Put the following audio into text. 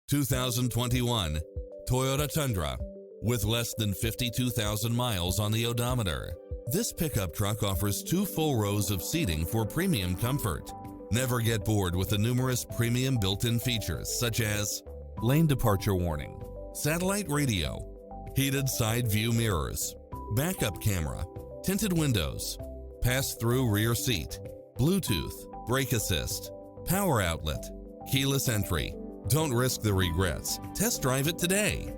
2021 Toyota Tundra. With less than 52,000 miles on the odometer, this pickup truck offers 2 full rows of seating for premium comfort. Never get bored with the numerous premium built-in features such as lane departure warning, satellite radio, heated side view mirrors, backup camera, tinted windows, pass-through rear seat, Bluetooth, brake assist, power outlet, keyless entry. Don't risk the regrets. Test drive it today.